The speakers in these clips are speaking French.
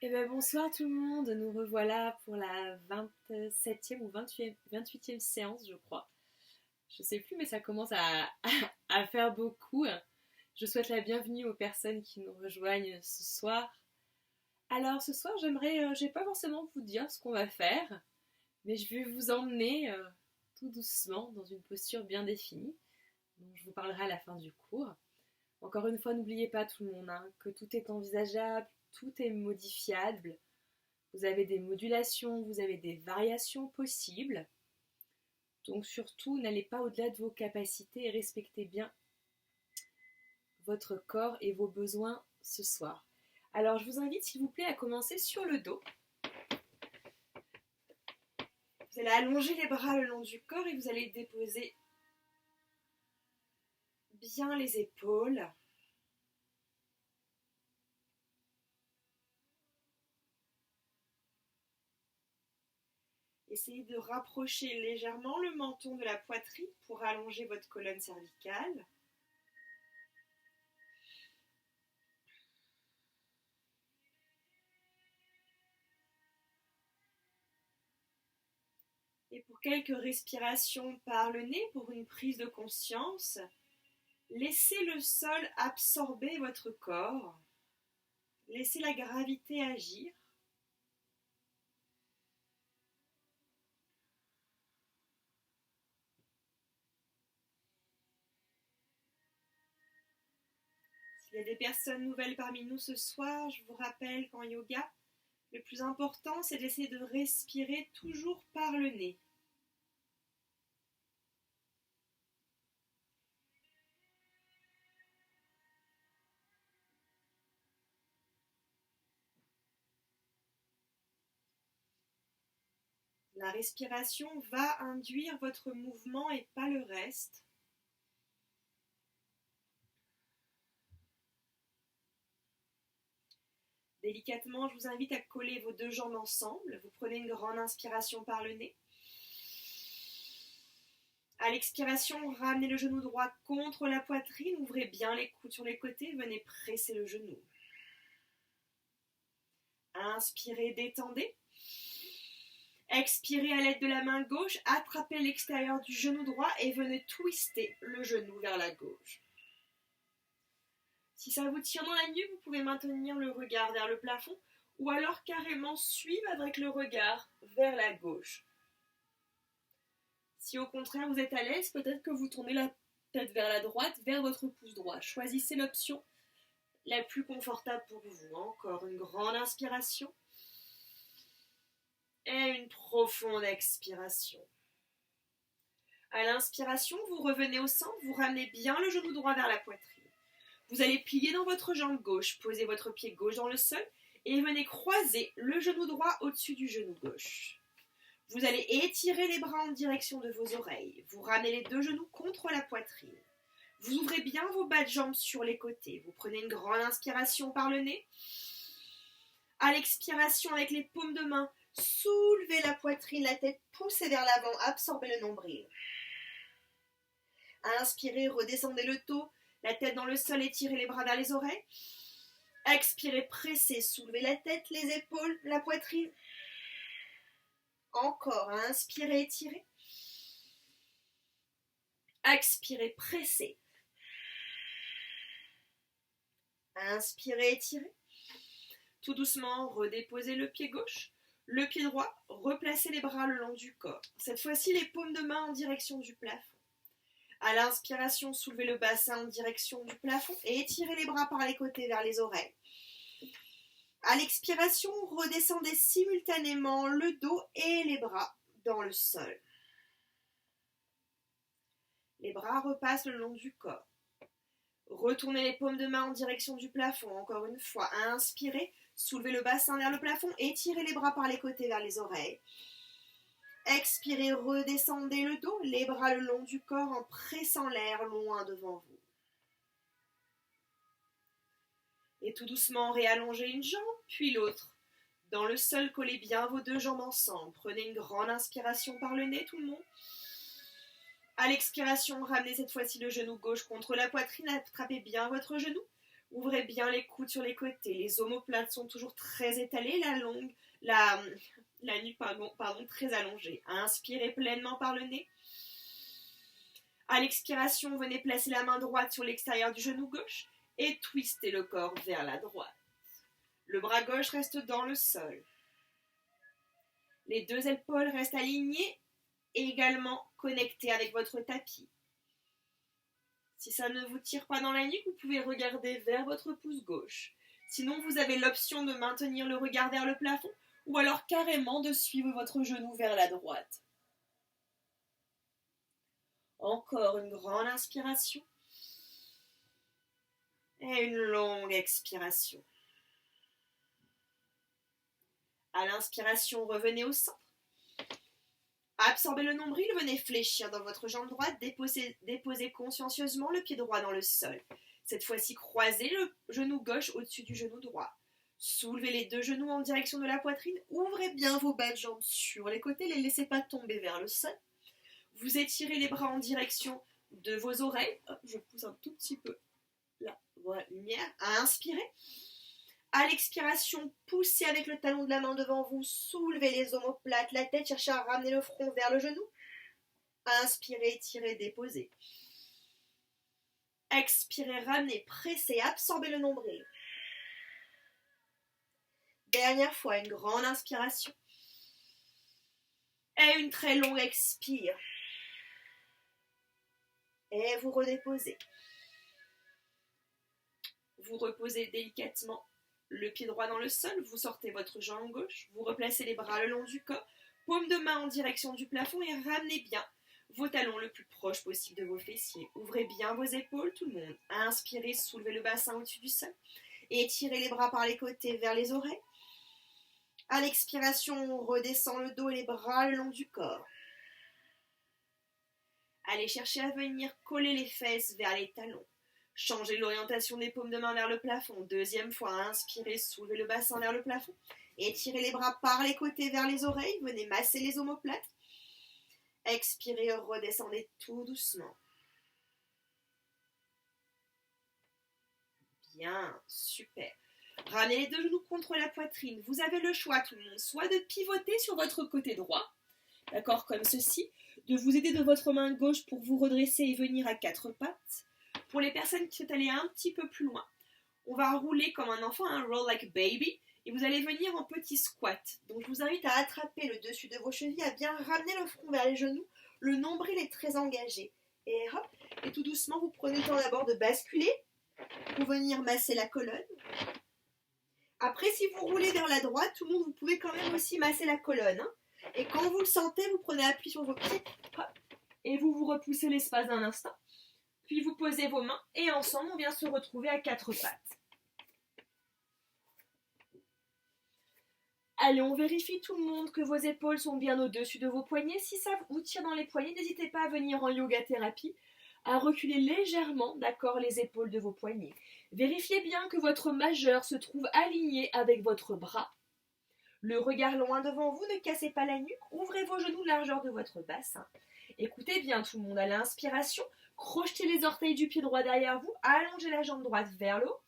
Eh ben bonsoir tout le monde, nous revoilà pour la 27e ou 28e séance, je crois. Je sais plus, mais ça commence à faire beaucoup. Je souhaite la bienvenue aux personnes qui nous rejoignent ce soir. Alors ce soir, j'ai pas forcément vous dire ce qu'on va faire, mais je vais vous emmener tout doucement dans une posture bien définie, dont je vous parlerai à la fin du cours. Encore une fois, n'oubliez pas tout le monde, hein, que tout est envisageable, tout est modifiable. Vous avez des modulations, vous avez des variations possibles. Donc surtout, n'allez pas au-delà de vos capacités et respectez bien votre corps et vos besoins ce soir. Alors je vous invite s'il vous plaît à commencer sur le dos. Vous allez allonger les bras le long du corps et vous allez déposer bien les épaules. Essayez de rapprocher légèrement le menton de la poitrine pour allonger votre colonne cervicale. Et pour quelques respirations par le nez, pour une prise de conscience, laissez le sol absorber votre corps. Laissez la gravité agir. S'il y a des personnes nouvelles parmi nous ce soir, je vous rappelle qu'en yoga, le plus important, c'est d'essayer de respirer toujours par le nez. La respiration va induire votre mouvement et pas le reste. Délicatement, je vous invite à coller vos deux jambes ensemble. Vous prenez une grande inspiration par le nez. À l'expiration, ramenez le genou droit contre la poitrine. Ouvrez bien les coudes sur les côtés. Venez presser le genou. Inspirez, détendez. Expirez à l'aide de la main gauche. Attrapez l'extérieur du genou droit et venez twister le genou vers la gauche. Si ça vous tient dans la nuque, vous pouvez maintenir le regard vers le plafond ou alors carrément suivre avec le regard vers la gauche. Si au contraire vous êtes à l'aise, peut-être que vous tournez la tête vers la droite, vers votre pouce droit. Choisissez l'option la plus confortable pour vous. Encore une grande inspiration et une profonde expiration. À l'inspiration, vous revenez au centre, vous ramenez bien le genou droit vers la poitrine. Vous allez plier dans votre jambe gauche, posez votre pied gauche dans le sol et venez croiser le genou droit au-dessus du genou gauche. Vous allez étirer les bras en direction de vos oreilles. Vous ramenez les deux genoux contre la poitrine. Vous ouvrez bien vos bas de jambes sur les côtés. Vous prenez une grande inspiration par le nez. À l'expiration, avec les paumes de main, soulevez la poitrine, la tête poussée vers l'avant, absorbez le nombril. Inspirez, redescendez le dos, la tête dans le sol, étirez les bras vers les oreilles. Expirez, pressez, soulevez la tête, les épaules, la poitrine. Encore, inspirez, étirez. Expirez, pressez. Inspirez, étirez. Tout doucement, redéposez le pied gauche, le pied droit, replacez les bras le long du corps. Cette fois-ci, les paumes de main en direction du plafond. À l'inspiration, soulevez le bassin en direction du plafond et étirez les bras par les côtés vers les oreilles. À l'expiration, redescendez simultanément le dos et les bras dans le sol. Les bras repassent le long du corps. Retournez les paumes de main en direction du plafond. Encore une fois, inspirez, soulevez le bassin vers le plafond, étirez les bras par les côtés vers les oreilles. Expirez, redescendez le dos, les bras le long du corps en pressant l'air loin devant vous. Et tout doucement, réallongez une jambe, puis l'autre. Dans le sol, collez bien vos deux jambes ensemble. Prenez une grande inspiration par le nez, tout le monde. À l'expiration, ramenez cette fois-ci le genou gauche contre la poitrine, attrapez bien votre genou. Ouvrez bien les coudes sur les côtés. Les omoplates sont toujours très étalées, la nuque très allongée. Inspirez pleinement par le nez. À l'expiration, venez placer la main droite sur l'extérieur du genou gauche et twistez le corps vers la droite. Le bras gauche reste dans le sol. Les deux épaules restent alignées et également connectées avec votre tapis. Si ça ne vous tire pas dans la nuque, vous pouvez regarder vers votre pouce gauche. Sinon, vous avez l'option de maintenir le regard vers le plafond ou alors carrément de suivre votre genou vers la droite. Encore une grande inspiration et une longue expiration. À l'inspiration, revenez au centre. Absorbez le nombril, venez fléchir dans votre jambe droite, déposez consciencieusement le pied droit dans le sol. Cette fois-ci, croisez le genou gauche au-dessus du genou droit. Soulevez les deux genoux en direction de la poitrine, ouvrez bien vos bas de jambes sur les côtés, ne les laissez pas tomber vers le sol. Vous étirez les bras en direction de vos oreilles. Hop, je pousse un tout petit peu là, voilà, lumière. À inspirer. À l'expiration, poussez avec le talon de la main devant vous, soulevez les omoplates, la tête, cherchez à ramener le front vers le genou. Inspirez, étirez, déposez. Expirez, ramenez, pressez, absorbez le nombril. Dernière fois, une grande inspiration. Et une très longue expire. Et vous redéposez. Vous reposez délicatement le pied droit dans le sol, vous sortez votre jambe gauche, vous replacez les bras le long du corps, paume de main en direction du plafond et ramenez bien vos talons le plus proche possible de vos fessiers. Ouvrez bien vos épaules, tout le monde. Inspirez, soulevez le bassin au-dessus du sol et étirez les bras par les côtés vers les oreilles. À l'expiration, on redescend le dos et les bras le long du corps. Allez chercher à venir coller les fesses vers les talons. Changez l'orientation des paumes de main vers le plafond. Deuxième fois, inspirez, soulevez le bassin vers le plafond. Étirez les bras par les côtés vers les oreilles. Venez masser les omoplates. Expirez, redescendez tout doucement. Bien, super. Ramenez les deux genoux contre la poitrine. Vous avez le choix, tout le monde, soit de pivoter sur votre côté droit, d'accord, comme ceci, de vous aider de votre main gauche pour vous redresser et venir à quatre pattes. Pour les personnes qui souhaitent aller un petit peu plus loin, on va rouler comme un enfant, un roll like a baby, et vous allez venir en petit squat. Donc je vous invite à attraper le dessus de vos chevilles, à bien ramener le front vers les genoux. Le nombril est très engagé. Et hop, et tout doucement, vous prenez le temps d'abord de basculer pour venir masser la colonne. Après, si vous roulez vers la droite, tout le monde, vous pouvez quand même aussi masser la colonne. Hein. Et quand vous le sentez, vous prenez appui sur vos pieds, hop, et vous vous repoussez l'espace d'un instant. Puis vous posez vos mains et ensemble, on vient se retrouver à quatre pattes. Allez, on vérifie tout le monde que vos épaules sont bien au-dessus de vos poignets. Si ça vous tire dans les poignets, n'hésitez pas à venir en yoga thérapie, à reculer légèrement, d'accord, les épaules de vos poignets. Vérifiez bien que votre majeur se trouve aligné avec votre bras. Le regard loin devant vous, ne cassez pas la nuque, ouvrez vos genoux largeur de votre bassin. Écoutez bien tout le monde, à l'inspiration, crochetez les orteils du pied droit derrière vous, allongez la jambe droite vers le haut.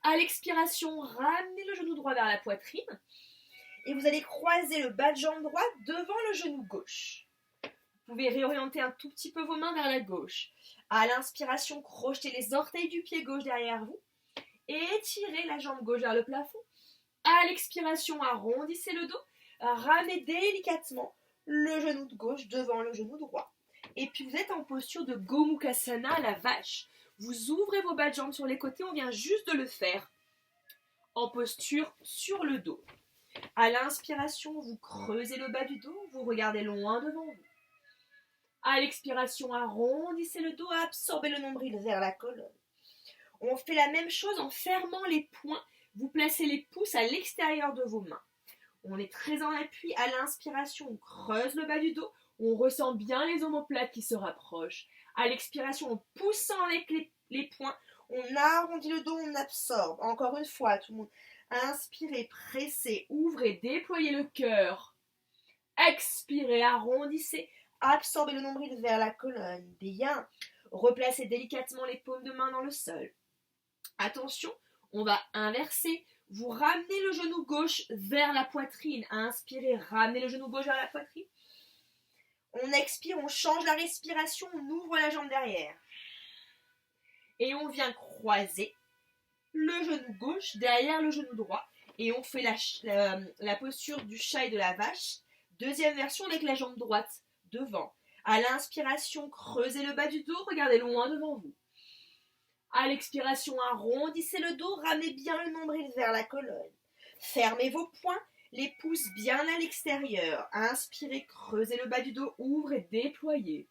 À l'expiration, ramenez le genou droit vers la poitrine. Et vous allez croiser le bas de jambe droit devant le genou gauche. Vous pouvez réorienter un tout petit peu vos mains vers la gauche. À l'inspiration, crochetez les orteils du pied gauche derrière vous et étirez la jambe gauche vers le plafond. À l'expiration, arrondissez le dos, ramenez délicatement le genou de gauche devant le genou droit. Et puis vous êtes en posture de Gomukhasana à la vache. Vous ouvrez vos bas de jambes sur les côtés, on vient juste de le faire. En posture sur le dos. À l'inspiration, vous creusez le bas du dos, vous regardez loin devant vous. À l'expiration, arrondissez le dos, absorbez le nombril vers la colonne. On fait la même chose en fermant les poings. Vous placez les pouces à l'extérieur de vos mains. On est très en appui. À l'inspiration, on creuse le bas du dos. On ressent bien les omoplates qui se rapprochent. À l'expiration, en poussant avec les poings, on arrondit le dos, on absorbe. Encore une fois, tout le monde. Inspirez, pressez, ouvrez, déployez le cœur. Expirez, arrondissez, absorbez le nombril vers la colonne. Bien. Replacez délicatement les paumes de main dans le sol. Attention, on va inverser. Vous ramenez le genou gauche vers la poitrine. Inspirez, ramenez le genou gauche vers la poitrine. On expire, on change la respiration, on ouvre la jambe derrière. Et on vient croiser le genou gauche derrière le genou droit. Et on fait la posture du chat et de la vache. Deuxième version avec la jambe droite devant. À l'inspiration, creusez le bas du dos, regardez loin devant vous. À l'expiration, arrondissez le dos, ramenez bien le nombril vers la colonne. Fermez vos poings, les pouces bien à l'extérieur. Inspirez, creusez le bas du dos, ouvrez, déployez.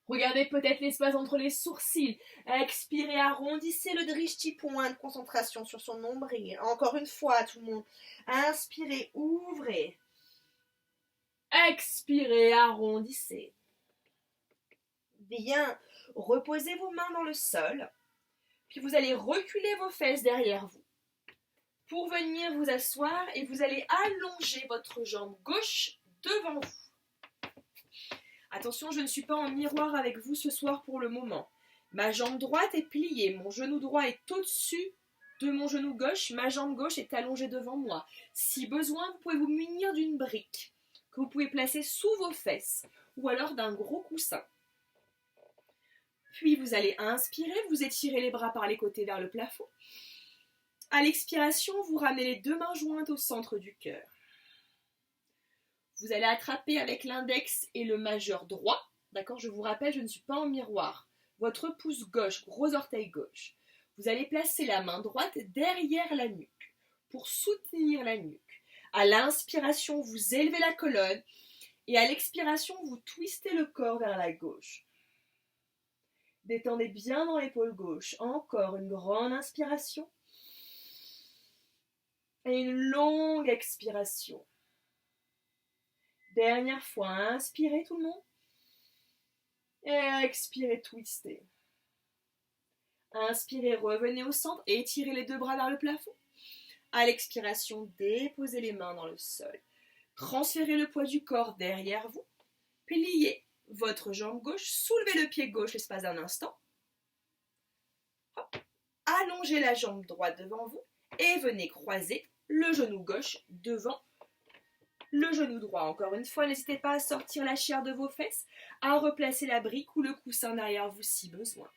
Regardez peut-être l'espace entre les sourcils. Expirez, arrondissez le drishti, point de concentration sur son nombril. Encore une fois, tout le monde. Inspirez, ouvrez. Expirez, arrondissez. Bien. Reposez vos mains dans le sol. Puis vous allez reculer vos fesses derrière vous. Pour venir vous asseoir et vous allez allonger votre jambe gauche devant vous. Attention, je ne suis pas en miroir avec vous ce soir pour le moment. Ma jambe droite est pliée, mon genou droit est au-dessus de mon genou gauche, ma jambe gauche est allongée devant moi. Si besoin, vous pouvez vous munir d'une brique que vous pouvez placer sous vos fesses ou alors d'un gros coussin. Puis vous allez inspirer, vous étirez les bras par les côtés vers le plafond. À l'expiration, vous ramenez les deux mains jointes au centre du cœur. Vous allez attraper avec l'index et le majeur droit. D'accord, je vous rappelle, je ne suis pas en miroir. Votre pouce gauche, gros orteil gauche. Vous allez placer la main droite derrière la nuque pour soutenir la nuque. À l'inspiration, vous élevez la colonne et à l'expiration, vous twistez le corps vers la gauche. Détendez bien dans l'épaule gauche. Encore une grande inspiration. Et une longue expiration. Dernière fois, inspirez tout le monde. Et expirez, twistez. Inspirez, revenez au centre et étirez les deux bras vers le plafond. À l'expiration, déposez les mains dans le sol. Transférez le poids du corps derrière vous. Pliez votre jambe gauche, soulevez le pied gauche l'espace d'un instant. Hop. Allongez la jambe droite devant vous et venez croiser le genou gauche devant le genou droit. Encore une fois, n'hésitez pas à sortir la chair de vos fesses, à replacer la brique ou le coussin derrière vous si besoin.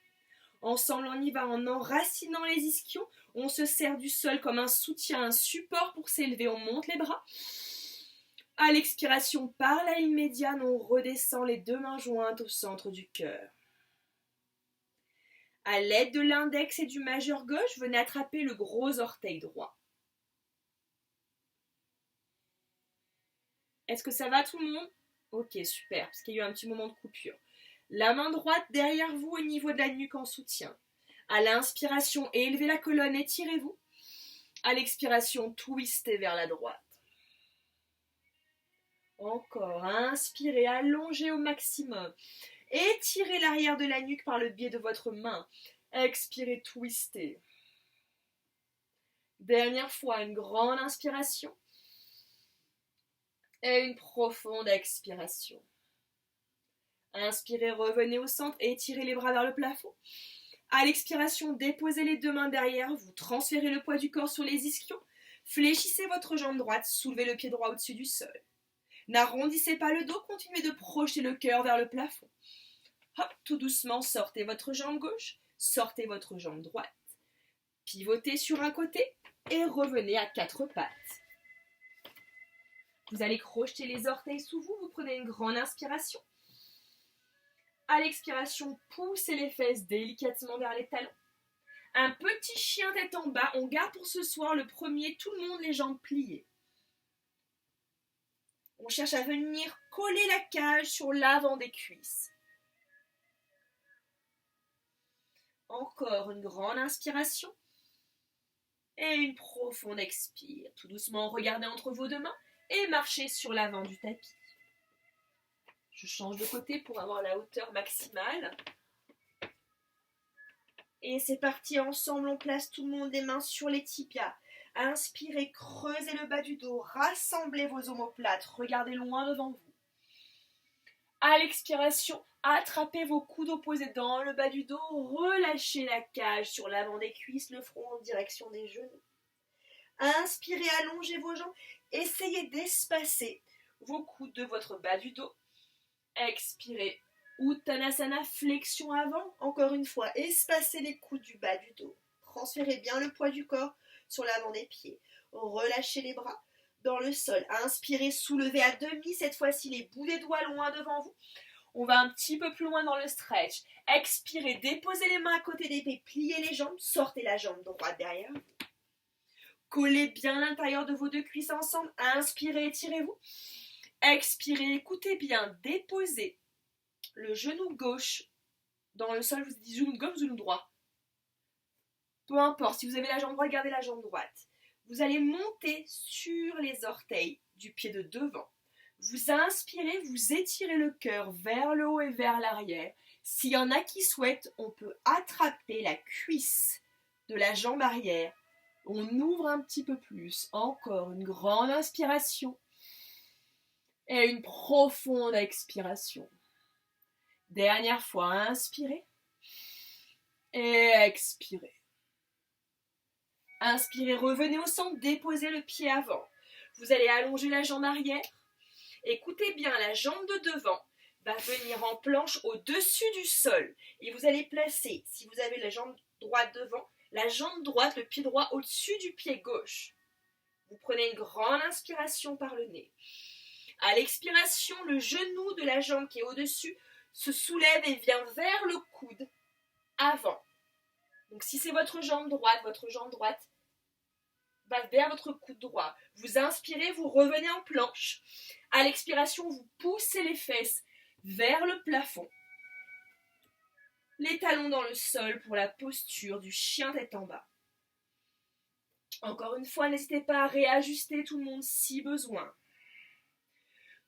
Ensemble, on y va en enracinant les ischions. On se sert du sol comme un soutien, un support pour s'élever. On monte les bras. À l'expiration, par la ligne médiane, on redescend les deux mains jointes au centre du cœur. À l'aide de l'index et du majeur gauche, venez attraper le gros orteil droit. Est-ce que ça va tout le monde? Ok, super, parce qu'il y a eu un petit moment de coupure. La main droite derrière vous au niveau de la nuque en soutien. À l'inspiration, élevez la colonne, étirez-vous. À l'expiration, twistez vers la droite. Encore, inspirez, allongez au maximum. Étirez l'arrière de la nuque par le biais de votre main. Expirez, twistez. Dernière fois, une grande inspiration. Et une profonde expiration. Inspirez, revenez au centre et étirez les bras vers le plafond. À l'expiration, déposez les deux mains derrière vous. Transférez le poids du corps sur les ischions. Fléchissez votre jambe droite, soulevez le pied droit au-dessus du sol. N'arrondissez pas le dos, continuez de projeter le cœur vers le plafond. Hop, tout doucement, sortez votre jambe gauche, sortez votre jambe droite. Pivotez sur un côté et revenez à quatre pattes. Vous allez crocheter les orteils sous vous, vous prenez une grande inspiration. À l'expiration, poussez les fesses délicatement vers les talons. Un petit chien tête en bas, on garde pour ce soir le premier, tout le monde les jambes pliées. On cherche à venir coller la cage sur l'avant des cuisses. Encore une grande inspiration. Et une profonde expire. Tout doucement, regardez entre vos deux mains et marchez sur l'avant du tapis. Je change de côté pour avoir la hauteur maximale. Et c'est parti, ensemble, on place tout le monde les mains sur les tibias. Inspirez, creusez le bas du dos, rassemblez vos omoplates, regardez loin devant vous. À l'expiration, Attrapez vos coudes opposés dans le bas du dos, relâchez la cage sur l'avant des cuisses, le front en direction des genoux. Inspirez, allongez vos jambes, essayez d'espacer vos coudes de votre bas du dos. Expirez, Uttanasana, flexion avant. Encore une fois, espacez les coudes du bas du dos. Transférez bien le poids du corps sur l'avant des pieds. Relâchez les bras dans le sol. Inspirez, soulevez à demi, cette fois-ci les bouts des doigts loin devant vous. On va un petit peu plus loin dans le stretch. Expirez, déposez les mains à côté des pieds, pliez les jambes, sortez la jambe droite derrière vous. Collez bien l'intérieur de vos deux cuisses ensemble. Inspirez, étirez-vous. Expirez, écoutez bien, déposez le genou gauche dans le sol. Vous dites genou gauche ou genou droit. Peu importe, si vous avez la jambe droite, gardez la jambe droite. Vous allez monter sur les orteils du pied de devant. Vous inspirez, vous étirez le cœur vers le haut et vers l'arrière. S'il y en a qui souhaitent, on peut attraper la cuisse de la jambe arrière. On ouvre un petit peu plus. Encore une grande inspiration et une profonde expiration. Dernière fois, inspirez et expirez. Inspirez, revenez au centre, déposez le pied avant. Vous allez allonger la jambe arrière. Écoutez bien, la jambe de devant va venir en planche au-dessus du sol. Et vous allez placer, si vous avez la jambe droite devant, la jambe droite, le pied droit au-dessus du pied gauche. Vous prenez une grande inspiration par le nez. À l'expiration, le genou de la jambe qui est au-dessus se soulève et vient vers le coude avant. Donc si c'est votre jambe droite va vers votre coude droit. Vous inspirez, vous revenez en planche. À l'expiration, vous poussez les fesses vers le plafond. Les talons dans le sol pour la posture du chien tête en bas. Encore une fois, n'hésitez pas à réajuster tout le monde si besoin.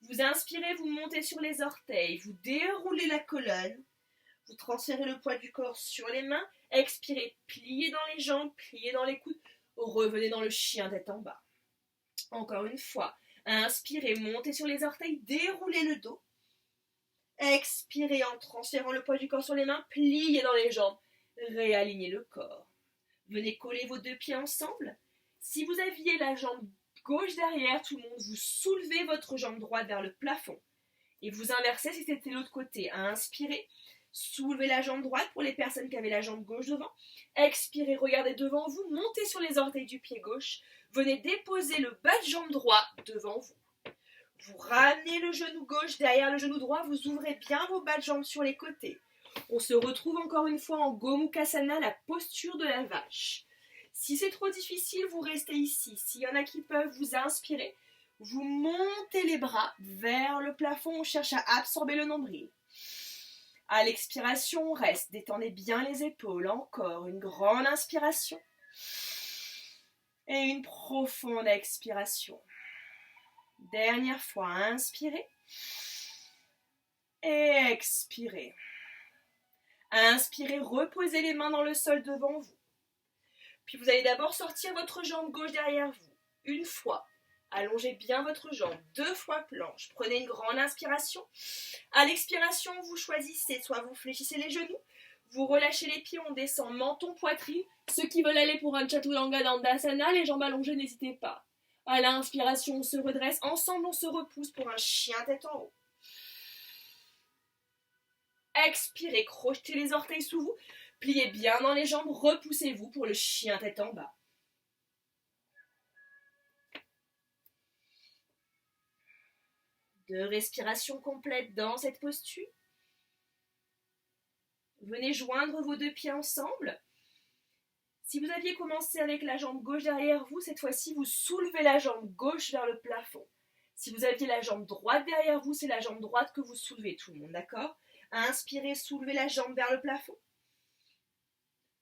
Vous inspirez, vous montez sur les orteils, vous déroulez la colonne, vous transférez le poids du corps sur les mains, expirez, pliez dans les jambes, pliez dans les coudes, revenez dans le chien tête en bas. Encore une fois, inspirez, montez sur les orteils, déroulez le dos. Expirez en transférant le poids du corps sur les mains, pliez dans les jambes, réalignez le corps. Venez coller vos deux pieds ensemble. Si vous aviez la jambe gauche derrière, tout le monde, vous soulevez votre jambe droite vers le plafond. Et vous inversez si c'était l'autre côté. Inspirez, soulevez la jambe droite pour les personnes qui avaient la jambe gauche devant. Expirez, regardez devant vous, montez sur les orteils du pied gauche. Venez déposer le bas de jambe droit devant vous. Vous ramenez le genou gauche derrière le genou droit, vous ouvrez bien vos bas de jambes sur les côtés. On se retrouve encore une fois en Gomukhasana, la posture de la vache. Si c'est trop difficile, vous restez ici. S'il y en a qui peuvent, vous inspirez. Vous montez les bras vers le plafond, on cherche à absorber le nombril. À l'expiration, on reste. Détendez bien les épaules. Encore une grande inspiration. Et une profonde expiration. Dernière fois, inspirez. Et expirez. Inspirez, reposez les mains dans le sol devant vous. Puis vous allez d'abord sortir votre jambe gauche derrière vous. Une fois. Allongez bien votre jambe. 2 fois planche. Prenez une grande inspiration. À l'expiration, vous choisissez. Soit vous fléchissez les genoux. Vous relâchez les pieds. On descend menton, poitrine. Ceux qui veulent aller pour un Chaturanga Dandasana, les jambes allongées, n'hésitez pas. À l'inspiration, on se redresse. Ensemble, on se repousse pour un chien tête en haut. Expirez, crochetez les orteils sous vous. Pliez bien dans les jambes. Repoussez-vous pour le chien tête en bas. De respiration complète dans cette posture. Venez joindre vos deux pieds ensemble. Si vous aviez commencé avec la jambe gauche derrière vous, cette fois-ci, vous soulevez la jambe gauche vers le plafond. Si vous aviez la jambe droite derrière vous, c'est la jambe droite que vous soulevez, tout le monde, d'accord? Inspirez, soulevez la jambe vers le plafond.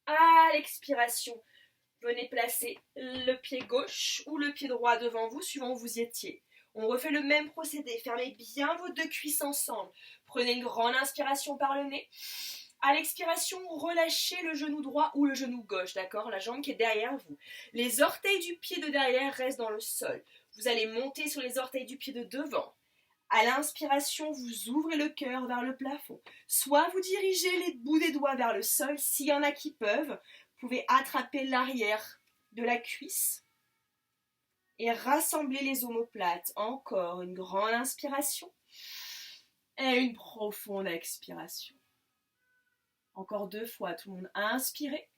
À l'expiration, venez placer le pied gauche ou le pied droit devant vous, suivant où vous y étiez. On refait le même procédé. Fermez bien vos deux cuisses ensemble. Prenez une grande inspiration par le nez. À l'expiration, relâchez le genou droit ou le genou gauche, d'accord? La jambe qui est derrière vous. Les orteils du pied de derrière restent dans le sol. Vous allez monter sur les orteils du pied de devant. À l'inspiration, vous ouvrez le cœur vers le plafond. Soit vous dirigez les bouts des doigts vers le sol. S'il y en a qui peuvent, vous pouvez attraper l'arrière de la cuisse et rassembler les omoplates. Encore une grande inspiration et une profonde expiration. Encore 2 fois, tout le monde. Inspirez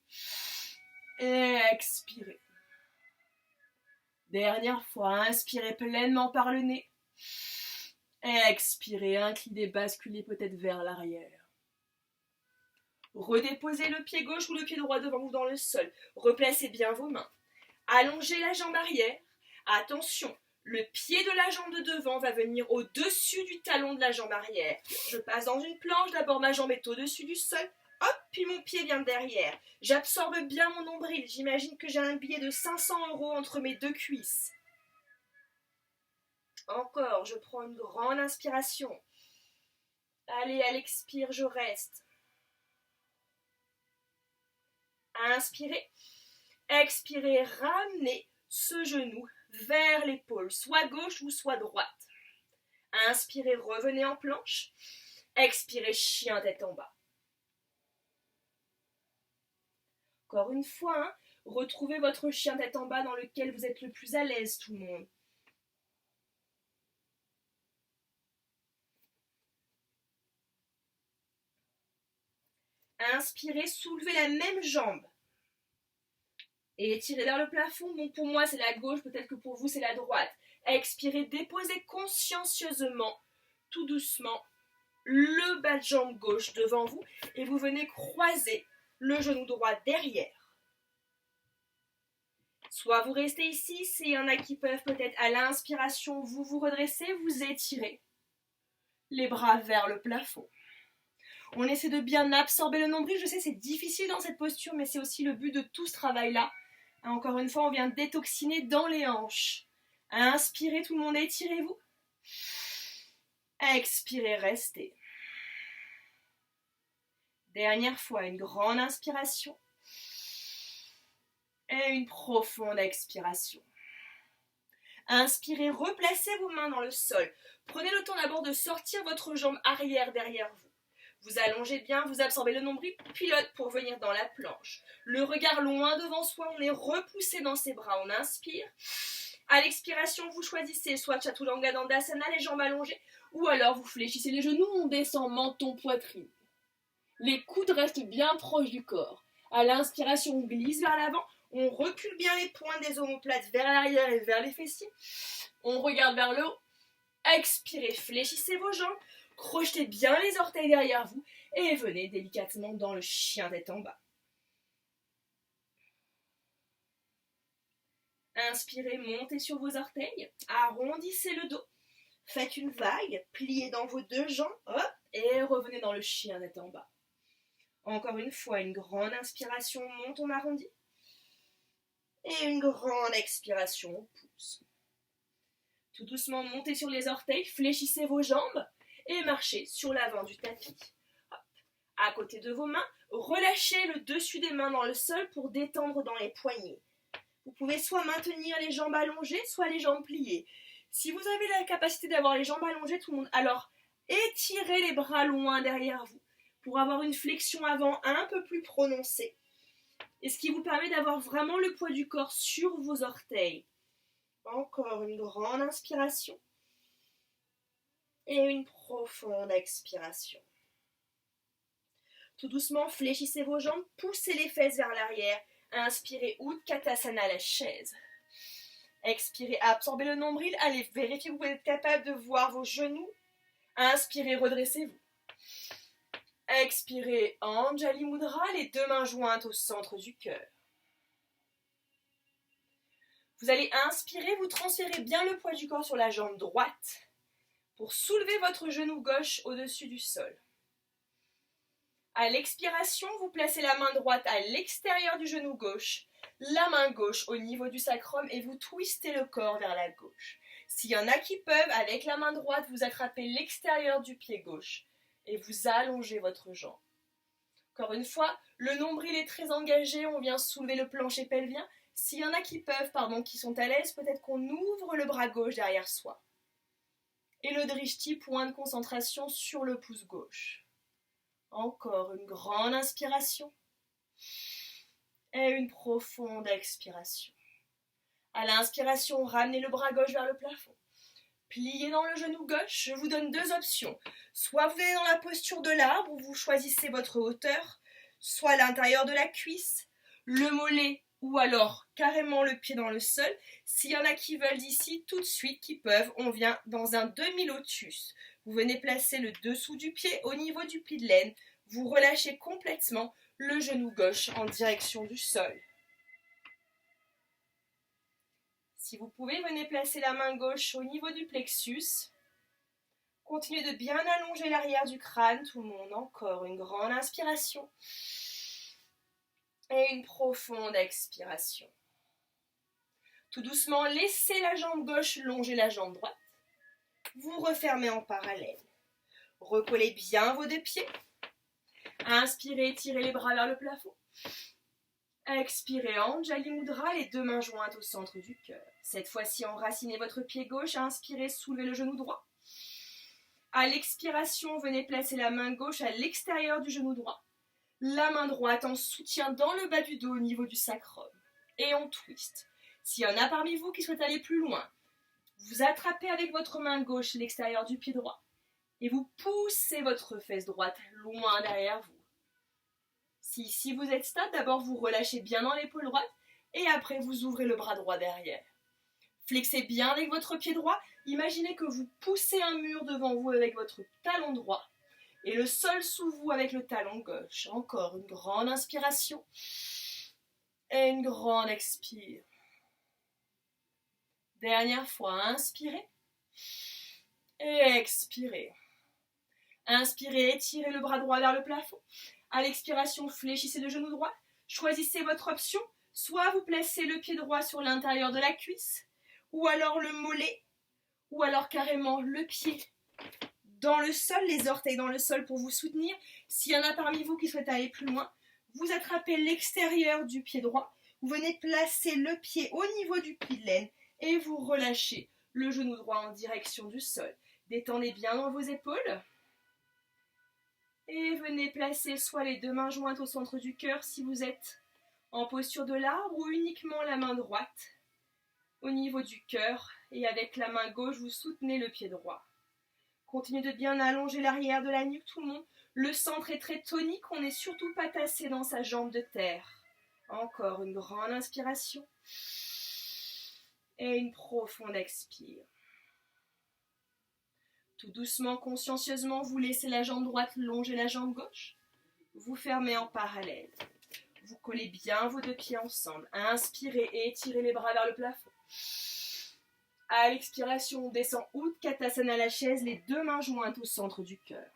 et expirez. Dernière fois, inspirez pleinement par le nez. Expirez, inclinez, basculez peut-être vers l'arrière. Redéposez le pied gauche ou le pied droit devant vous dans le sol. Replacez bien vos mains. Allongez la jambe arrière. Attention, le pied de la jambe de devant va venir au-dessus du talon de la jambe arrière. Je passe dans une planche, d'abord ma jambe est au-dessus du sol. Hop, puis mon pied vient derrière. J'absorbe bien mon nombril. J'imagine que j'ai un billet de 500 € entre mes 2 cuisses. Encore, je prends une grande inspiration. Allez, à l'expire, je reste. Inspirez. Expirez, ramenez ce genou vers l'épaule, soit gauche ou soit droite. Inspirez, revenez en planche. Expirez, chien tête en bas. Encore une fois, hein, retrouvez votre chien tête en bas dans lequel vous êtes le plus à l'aise, tout le monde. Inspirez, soulevez la même jambe. Et étirez vers le plafond. Bon, pour moi, c'est la gauche, peut-être que pour vous, c'est la droite. Expirez, déposez consciencieusement, tout doucement, le bas de jambe gauche devant vous. Et vous venez croiser le genou droit derrière. Soit vous restez ici, s'il y en a qui peuvent peut-être à l'inspiration, vous vous redressez, vous étirez les bras vers le plafond. On essaie de bien absorber le nombril. Je sais, c'est difficile dans cette posture, mais c'est aussi le but de tout ce travail-là. Encore une fois, on vient détoxiner dans les hanches. Inspirez, tout le monde, étirez-vous. Expirez, restez. Dernière fois, une grande inspiration. Et une profonde expiration. Inspirez, replacez vos mains dans le sol. Prenez le temps d'abord de sortir votre jambe arrière derrière vous. Vous allongez bien, vous absorbez le nombril, pilote pour venir dans la planche. Le regard loin devant soi, on est repoussé dans ses bras, on inspire. À l'expiration, vous choisissez soit Chaturanga Dandasana, les jambes allongées, ou alors vous fléchissez les genoux, on descend menton, poitrine. Les coudes restent bien proches du corps. À l'inspiration, on glisse vers l'avant, on recule bien les pointes des omoplates vers l'arrière et vers les fessiers. On regarde vers le haut. Expirez, fléchissez vos jambes. Crochetez bien les orteils derrière vous et venez délicatement dans le chien tête en bas. Inspirez, montez sur vos orteils, arrondissez le dos, faites une vague, pliez dans vos 2 jambes, hop, et revenez dans le chien tête en bas. Encore une fois, une grande inspiration, on monte, on arrondit, et une grande expiration, on pousse. Tout doucement, montez sur les orteils, fléchissez vos jambes, et marchez sur l'avant du tapis. Hop. À côté de vos mains, relâchez le dessus des mains dans le sol pour détendre dans les poignets. Vous pouvez soit maintenir les jambes allongées, soit les jambes pliées. Si vous avez la capacité d'avoir les jambes allongées, tout le monde, alors étirez les bras loin derrière vous pour avoir une flexion avant un peu plus prononcée. Et ce qui vous permet d'avoir vraiment le poids du corps sur vos orteils. Encore une grande inspiration. Et une profonde expiration. Tout doucement, fléchissez vos jambes, poussez les fesses vers l'arrière. Inspirez, Utkatasana, la chaise. Expirez, absorbez le nombril. Allez, vérifiez que vous êtes capable de voir vos genoux. Inspirez, redressez-vous. Expirez, Anjali Mudra, les 2 mains jointes au centre du cœur. Vous allez inspirer, vous transférez bien le poids du corps sur la jambe droite pour soulever votre genou gauche au-dessus du sol. À l'expiration, vous placez la main droite à l'extérieur du genou gauche, la main gauche au niveau du sacrum et vous twistez le corps vers la gauche. S'il y en a qui peuvent, avec la main droite, vous attrapez l'extérieur du pied gauche et vous allongez votre jambe. Encore une fois, le nombril est très engagé, on vient soulever le plancher pelvien. S'il y en a qui peuvent, qui sont à l'aise, peut-être qu'on ouvre le bras gauche derrière soi. Et le drishti, point de concentration sur le pouce gauche. Encore une grande inspiration. Et une profonde expiration. À l'inspiration, ramenez le bras gauche vers le plafond. Pliez dans le genou gauche. Je vous donne deux options. Soit vous allez dans la posture de l'arbre, où vous choisissez votre hauteur, soit à l'intérieur de la cuisse, le mollet, ou alors carrément le pied dans le sol. S'il y en a qui veulent d'ici, tout de suite, qui peuvent, on vient dans un demi-lotus. Vous venez placer le dessous du pied au niveau du pli de laine. Vous relâchez complètement le genou gauche en direction du sol. Si vous pouvez, venez placer la main gauche au niveau du plexus. Continuez de bien allonger l'arrière du crâne, tout le monde. Encore une grande inspiration. Et une profonde expiration. Tout doucement, laissez la jambe gauche longer la jambe droite. Vous refermez en parallèle. Recollez bien vos deux pieds. Inspirez, étirez les bras vers le plafond. Expirez, Anjali Mudra, les deux mains jointes au centre du cœur. Cette fois-ci, enracinez votre pied gauche. Inspirez, soulevez le genou droit. À l'expiration, venez placer la main gauche à l'extérieur du genou droit. La main droite en soutien dans le bas du dos au niveau du sacrum. Et on twist. S'il y en a parmi vous qui souhaitent aller plus loin, vous attrapez avec votre main gauche l'extérieur du pied droit et vous poussez votre fesse droite loin derrière vous. Si vous êtes stable, d'abord vous relâchez bien dans l'épaule droite et après vous ouvrez le bras droit derrière. Flexez bien avec votre pied droit. Imaginez que vous poussez un mur devant vous avec votre talon droit et le sol sous vous avec le talon gauche. Encore une grande inspiration et une grande expire. Dernière fois, inspirez et expirez. Inspirez, étirez le bras droit vers le plafond. À l'expiration, fléchissez le genou droit. Choisissez votre option. Soit vous placez le pied droit sur l'intérieur de la cuisse, ou alors le mollet, ou alors carrément le pied dans le sol, les orteils dans le sol pour vous soutenir. S'il y en a parmi vous qui souhaitent aller plus loin, vous attrapez l'extérieur du pied droit. Vous venez placer le pied au niveau du pli de laine et vous relâchez le genou droit en direction du sol. Détendez bien dans vos épaules. Et venez placer soit les deux mains jointes au centre du cœur si vous êtes en posture de l'arbre ou uniquement la main droite au niveau du cœur et avec la main gauche vous soutenez le pied droit. Continuez de bien allonger l'arrière de la nuque tout le monde. Le centre est très tonique, on n'est surtout pas tassé dans sa jambe de terre. Encore une grande inspiration et une profonde expire. Tout doucement, consciencieusement, vous laissez la jambe droite longer la jambe gauche. Vous fermez en parallèle. Vous collez bien vos deux pieds ensemble. Inspirez et étirez les bras vers le plafond. À l'expiration, on descend Utkatasana, la chaise, les deux mains jointes au centre du cœur.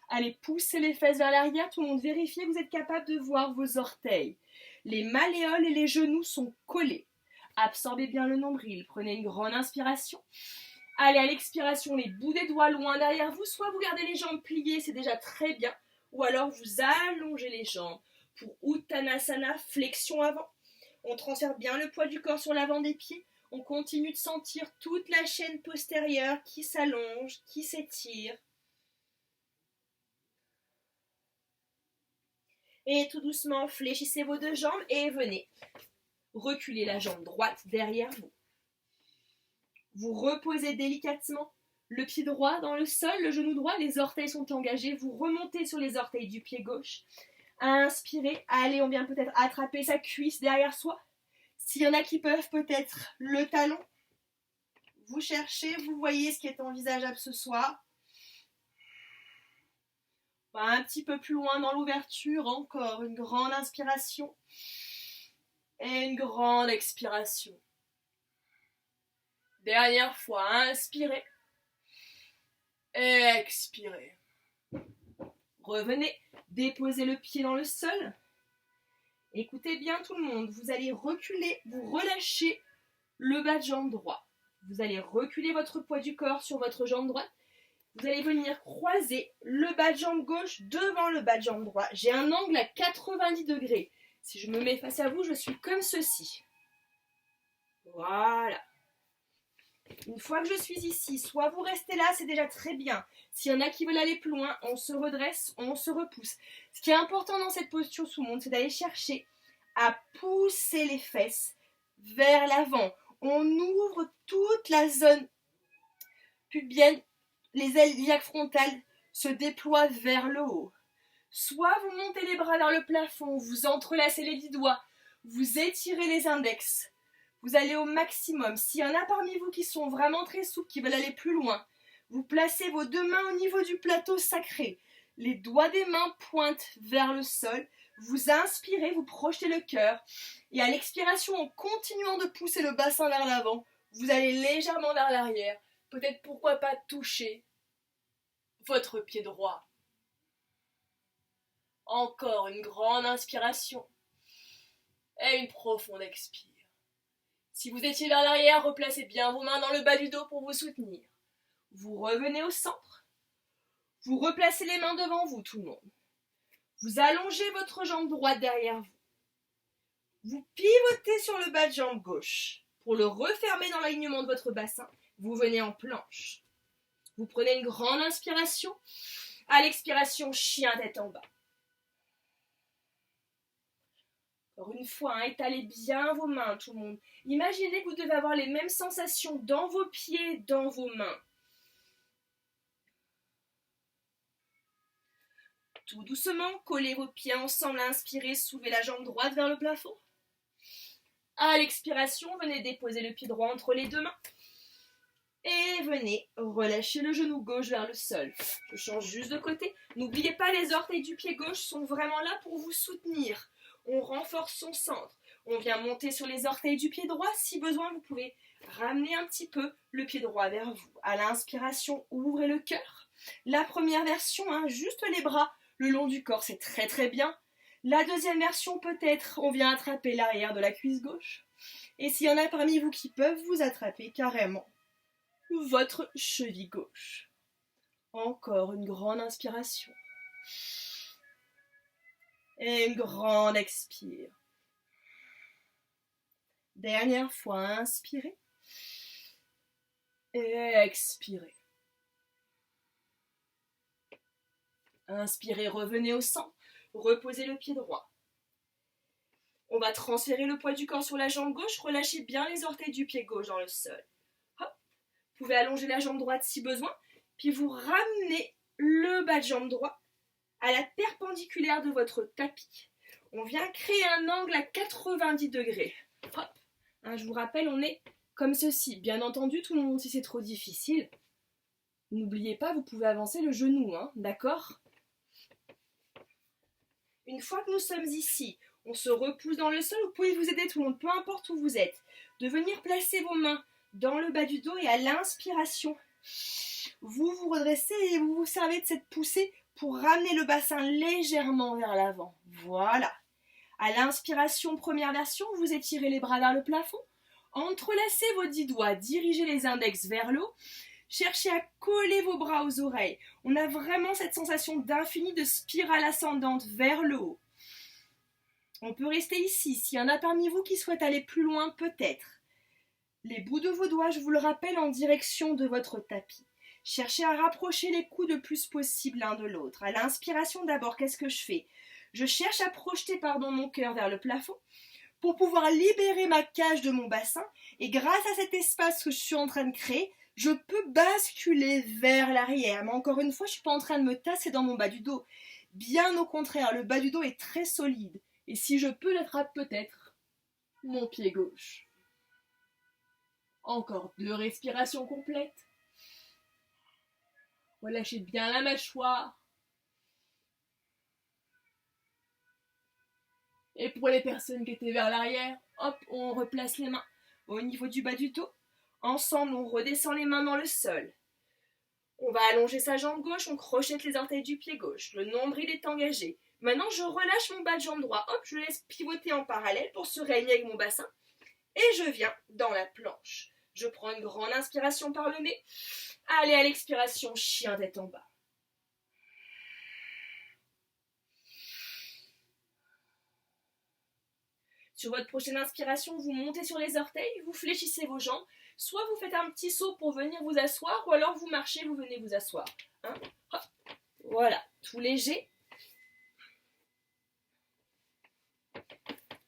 Allez, poussez les fesses vers l'arrière. Tout le monde, vérifiez que vous êtes capable de voir vos orteils. Les malléoles et les genoux sont collés. Absorbez bien le nombril. Prenez une grande inspiration. Allez, à l'expiration, les bouts des doigts loin derrière vous. Soit vous gardez les jambes pliées, c'est déjà très bien. Ou alors vous allongez les jambes. Pour Uttanasana, flexion avant. On transfère bien le poids du corps sur l'avant des pieds. On continue de sentir toute la chaîne postérieure qui s'allonge, qui s'étire. Et tout doucement, fléchissez vos deux jambes et venez reculer la jambe droite derrière vous. Vous reposez délicatement le pied droit dans le sol, le genou droit, les orteils sont engagés. Vous remontez sur les orteils du pied gauche. Inspirez. Allez, on vient peut-être attraper sa cuisse derrière soi. S'il y en a qui peuvent, peut-être le talon. Vous cherchez, vous voyez ce qui est envisageable ce soir. Un petit peu plus loin dans l'ouverture, encore une grande inspiration et une grande expiration. Dernière fois, inspirez, expirez. Revenez, déposez le pied dans le sol. Écoutez bien tout le monde, vous allez reculer, vous relâchez le bas de jambe droit. Vous allez reculer votre poids du corps sur votre jambe droite. Vous allez venir croiser le bas de jambe gauche devant le bas de jambe droit. J'ai un angle à 90 degrés. Si je me mets face à vous, je suis comme ceci. Voilà. Une fois que je suis ici, soit vous restez là, c'est déjà très bien. S'il y en a qui veulent aller plus loin, on se redresse, on se repousse. Ce qui est important dans cette posture sous monde, c'est d'aller chercher à pousser les fesses vers l'avant. On ouvre toute la zone pubienne, les iliaques frontales se déploient vers le haut. Soit vous montez les bras vers le plafond, vous entrelacez les 10 doigts, vous étirez les index, vous allez au maximum. S'il y en a parmi vous qui sont vraiment très souples, qui veulent aller plus loin, vous placez vos 2 mains au niveau du plateau sacré. Les doigts des mains pointent vers le sol. Vous inspirez, vous projetez le cœur. Et à l'expiration, en continuant de pousser le bassin vers l'avant, vous allez légèrement vers l'arrière. Peut-être pourquoi pas toucher votre pied droit. Encore une grande inspiration et une profonde expire. Si vous étiez vers l'arrière, replacez bien vos mains dans le bas du dos pour vous soutenir. Vous revenez au centre. Vous replacez les mains devant vous, tout le monde. Vous allongez votre jambe droite derrière vous. Vous pivotez sur le bas de jambe gauche. Pour le refermer dans l'alignement de votre bassin, vous venez en planche. Vous prenez une grande inspiration. À l'expiration, chien tête en bas. Encore une fois, étalez bien vos mains, tout le monde. Imaginez que vous devez avoir les mêmes sensations dans vos pieds, dans vos mains. Tout doucement, collez vos pieds ensemble, inspirez, soulevez la jambe droite vers le plafond. À l'expiration, venez déposer le pied droit entre les 2 mains. Et venez relâcher le genou gauche vers le sol. Je change juste de côté. N'oubliez pas, les orteils du pied gauche sont vraiment là pour vous soutenir. On renforce son centre. On vient monter sur les orteils du pied droit. Si besoin, vous pouvez ramener un petit peu le pied droit vers vous. À l'inspiration, ouvrez le cœur. La première version, juste les bras le long du corps, c'est très très bien. La deuxième version, peut-être, on vient attraper l'arrière de la cuisse gauche. Et s'il y en a parmi vous qui peuvent vous attraper carrément votre cheville gauche. Encore une grande inspiration. Et une grande expire. Dernière fois, inspirez. Et expirez. Inspirez, revenez au centre. Reposez le pied droit. On va transférer le poids du corps sur la jambe gauche. Relâchez bien les orteils du pied gauche dans le sol. Hop. Vous pouvez allonger la jambe droite si besoin. Puis vous ramenez le bas de jambe droit à la perpendiculaire de votre tapis. On vient créer un angle à 90 degrés. Hop. Je vous rappelle, on est comme ceci. Bien entendu, tout le monde, si c'est trop difficile, n'oubliez pas, vous pouvez avancer le genou, d'accord ? Une fois que nous sommes ici, on se repousse dans le sol. Vous pouvez vous aider, tout le monde, peu importe où vous êtes, de venir placer vos mains dans le bas du dos et à l'inspiration, vous vous redressez et vous vous servez de cette poussée pour ramener le bassin légèrement vers l'avant. Voilà. À l'inspiration, première version, vous étirez les bras vers le plafond. Entrelacez vos 10 doigts, dirigez les index vers le haut. Cherchez à coller vos bras aux oreilles. On a vraiment cette sensation d'infini de spirale ascendante vers le haut. On peut rester ici. S'il y en a parmi vous qui souhaitent aller plus loin, peut-être. Les bouts de vos doigts, je vous le rappelle, en direction de votre tapis. Cherchez à rapprocher les coudes le plus possible l'un de l'autre. À l'inspiration d'abord, qu'est-ce que je fais ? Je cherche à projeter mon cœur vers le plafond pour pouvoir libérer ma cage de mon bassin. Et grâce à cet espace que je suis en train de créer, je peux basculer vers l'arrière. Mais encore une fois, je ne suis pas en train de me tasser dans mon bas du dos. Bien au contraire, le bas du dos est très solide. Et si je peux, j'attrape peut-être mon pied gauche. Encore 2 respirations complètes. Relâchez bien la mâchoire. Et pour les personnes qui étaient vers l'arrière, hop, on replace les mains au niveau du bas du dos. Ensemble, on redescend les mains dans le sol. On va allonger sa jambe gauche, on crochette les orteils du pied gauche. Le nombril est engagé. Maintenant, je relâche mon bas de jambe droit. Hop, je laisse pivoter en parallèle pour se réaligner avec mon bassin. Et je viens dans la planche. Je prends une grande inspiration par le nez. Allez, à l'expiration, chien tête en bas. Sur votre prochaine inspiration, vous montez sur les orteils, vous fléchissez vos jambes, Soit vous faites un petit saut pour venir vous asseoir, ou alors vous marchez, vous venez vous asseoir. Hein? Hop. Voilà, tout léger.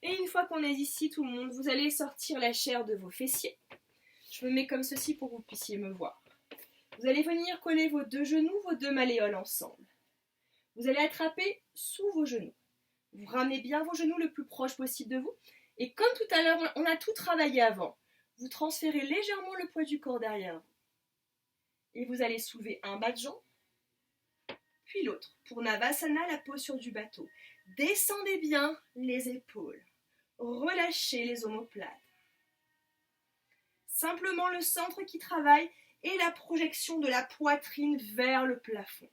Et une fois qu'on est ici, tout le monde, vous allez sortir la chair de vos fessiers. Je me mets comme ceci pour que vous puissiez me voir. Vous allez venir coller vos deux genoux, vos deux malléoles ensemble. Vous allez attraper sous vos genoux. Vous ramenez bien vos genoux le plus proche possible de vous. Et comme tout à l'heure, on a tout travaillé avant, vous transférez légèrement le poids du corps derrière vous. Et vous allez soulever un bas de jambe, puis l'autre. Pour Navasana, la posture du bateau. Descendez bien les épaules. Relâchez les omoplates. Simplement le centre qui travaille et la projection de la poitrine vers le plafond.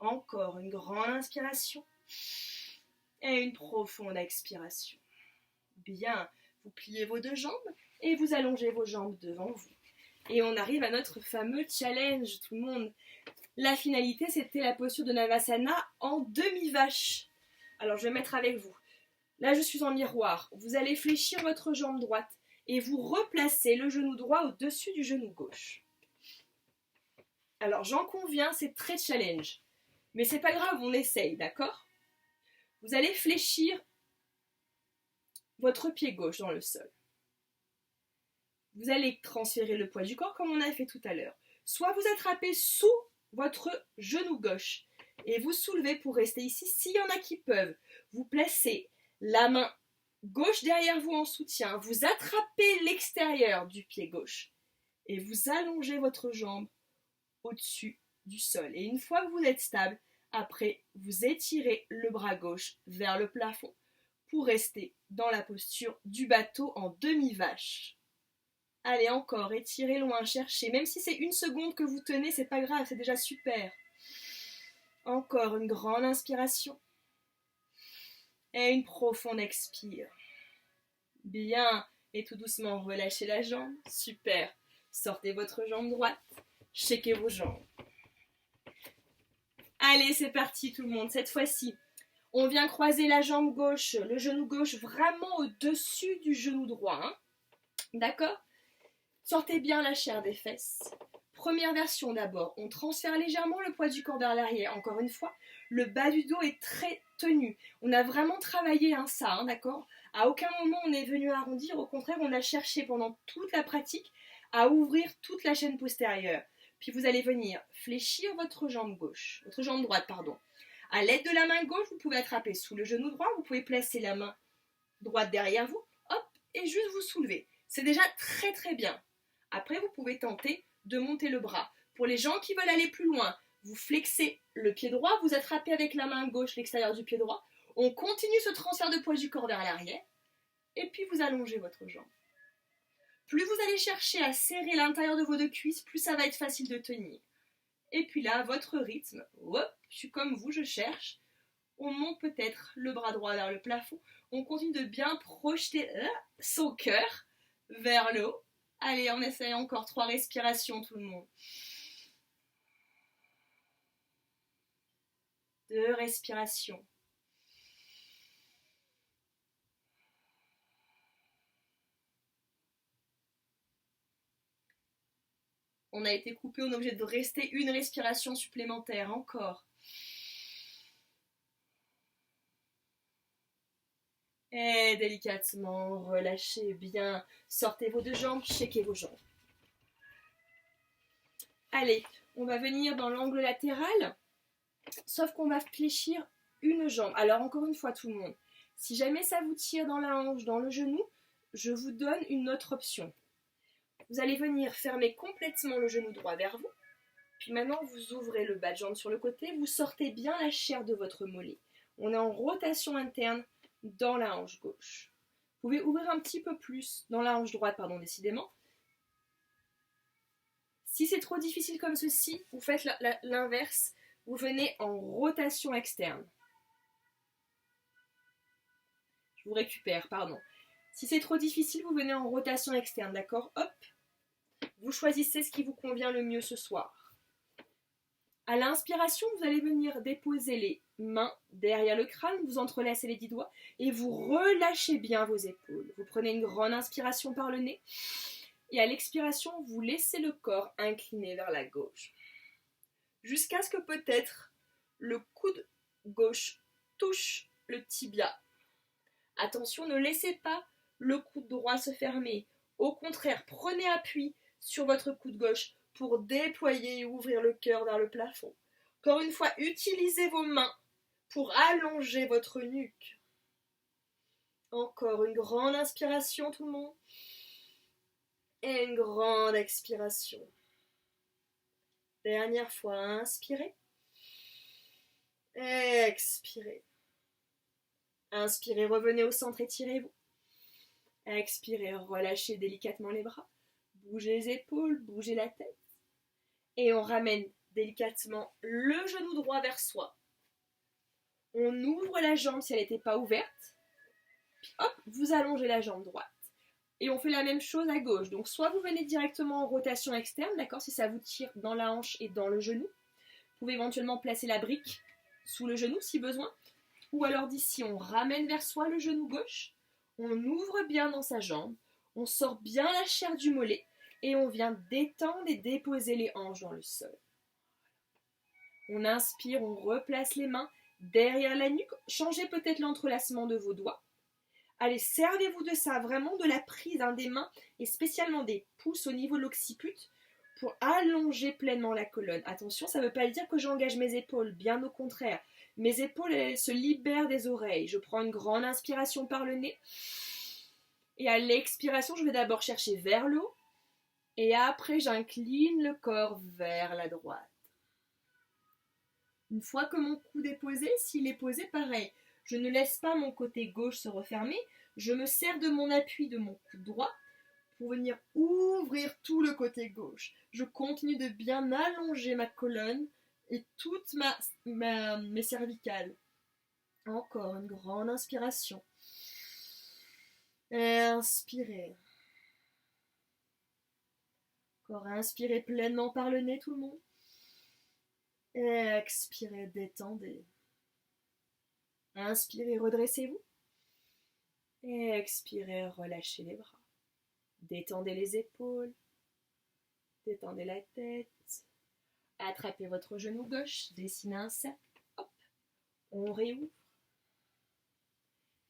Encore une grande inspiration et une profonde expiration. Bien, vous pliez vos deux jambes et vous allongez vos jambes devant vous. Et on arrive à notre fameux challenge, tout le monde. La finalité, c'était la posture de Navasana en demi-vache. Alors, je vais mettre avec vous. Là, je suis en miroir. Vous allez fléchir votre jambe droite et vous replacez le genou droit au-dessus du genou gauche. Alors, j'en conviens, c'est très challenge. Mais c'est pas grave, on essaye, d'accord? Vous allez fléchir votre pied gauche dans le sol. Vous allez transférer le poids du corps comme on a fait tout à l'heure. Soit vous attrapez sous votre genou gauche et vous soulevez pour rester ici. S'il y en a qui peuvent, vous placez la main gauche derrière vous en soutien. Vous attrapez l'extérieur du pied gauche et vous allongez votre jambe au-dessus du sol. Et une fois que vous êtes stable, après, vous étirez le bras gauche vers le plafond pour rester dans la posture du bateau en demi-vache. Allez, encore, étirez loin, cherchez. Même si c'est une seconde que vous tenez, c'est pas grave, c'est déjà super. Encore une grande inspiration. Et une profonde expire. Bien, et tout doucement, relâchez la jambe. Super. Sortez votre jambe droite. Shakez vos jambes. Allez, c'est parti tout le monde. Cette fois-ci, on vient croiser la jambe gauche, le genou gauche vraiment au-dessus du genou droit. Hein. D'accord? Sortez bien la chair des fesses. Première version d'abord. On transfère légèrement le poids du corps vers l'arrière. Encore une fois, le bas du dos est très tenu. On a vraiment travaillé ça, hein, d'accord? À aucun moment on est venu arrondir. Au contraire, on a cherché pendant toute la pratique à ouvrir toute la chaîne postérieure. Puis vous allez venir fléchir votre jambe gauche, votre jambe droite, pardon. À l'aide de la main gauche, vous pouvez attraper sous le genou droit, vous pouvez placer la main droite derrière vous, hop, et juste vous soulever. C'est déjà très très bien. Après, vous pouvez tenter de monter le bras. Pour les gens qui veulent aller plus loin, vous flexez le pied droit, vous attrapez avec la main gauche l'extérieur du pied droit, on continue ce transfert de poids du corps vers l'arrière, et puis vous allongez votre jambe. Plus vous allez chercher à serrer l'intérieur de vos deux cuisses, plus ça va être facile de tenir. Et puis là, votre rythme, hop, je suis comme vous, je cherche. On monte peut-être le bras droit vers le plafond. On continue de bien projeter son cœur vers le haut. Allez, on essaye encore 3 respirations tout le monde. 2 respirations. On a été coupé, on est obligé de rester une respiration supplémentaire, encore. Et délicatement, relâchez bien. Sortez vos deux jambes, shakez vos jambes. Allez, on va venir dans l'angle latéral, sauf qu'on va fléchir une jambe. Alors encore une fois tout le monde, si jamais ça vous tire dans la hanche, dans le genou, je vous donne une autre option. Vous allez venir fermer complètement le genou droit vers vous. Puis maintenant, vous ouvrez le bas de jambe sur le côté. Vous sortez bien la chair de votre mollet. On est en rotation interne dans la hanche gauche. Vous pouvez ouvrir un petit peu plus dans la hanche droite, pardon, décidément. Si c'est trop difficile comme ceci, vous faites l'inverse. Vous venez en rotation externe. Je vous récupère, pardon. Si c'est trop difficile, vous venez en rotation externe, d'accord? Hop. Vous choisissez ce qui vous convient le mieux ce soir. À l'inspiration, vous allez venir déposer les mains derrière le crâne, vous entrelacez les 10 doigts et vous relâchez bien vos épaules. Vous prenez une grande inspiration par le nez Et à l'expiration, vous laissez le corps incliné vers la gauche. Jusqu'à ce que peut-être le coude gauche touche le tibia. Attention, ne laissez pas le coude droit se fermer. Au contraire, prenez appui sur votre coude gauche pour déployer et ouvrir le cœur vers le plafond. Encore une fois, utilisez vos mains pour allonger votre nuque. Encore une grande inspiration, tout le monde. Et une grande expiration. Dernière fois, inspirez. Expirez. Inspirez, revenez au centre, étirez-vous. Expirez, relâchez délicatement les bras. Bougez les épaules, bougez la tête. Et on ramène délicatement le genou droit vers soi. On ouvre la jambe si elle n'était pas ouverte. Puis hop, vous allongez la jambe droite. Et on fait la même chose à gauche. Donc soit vous venez directement en rotation externe, d'accord, si ça vous tire dans la hanche et dans le genou. Vous pouvez éventuellement placer la brique sous le genou si besoin. Ou alors d'ici, on ramène vers soi le genou gauche. On ouvre bien dans sa jambe. On sort bien la chair du mollet. Et on vient détendre et déposer les hanches dans le sol. On inspire, on replace les mains derrière la nuque. Changez peut-être l'entrelacement de vos doigts. Allez, servez-vous de ça, vraiment de la prise des mains et spécialement des pouces au niveau de l'occiput pour allonger pleinement la colonne. Attention, ça ne veut pas dire que j'engage mes épaules, bien au contraire. Mes épaules, elles se libèrent des oreilles. Je prends une grande inspiration par le nez. Et à l'expiration, je vais d'abord chercher vers le haut. Et après, j'incline le corps vers la droite. Une fois que mon coude est posé, s'il est posé, pareil. Je ne laisse pas mon côté gauche se refermer. Je me sers de mon appui de mon coude droit pour venir ouvrir tout le côté gauche. Je continue de bien allonger ma colonne et toutes mes cervicales. Encore une grande inspiration. Inspirez. Encore inspirez pleinement par le nez, tout le monde. Expirez, détendez. Inspirez, redressez-vous. Expirez, relâchez les bras. Détendez les épaules. Détendez la tête. Attrapez votre genou gauche, dessinez un cercle. Hop. On réouvre.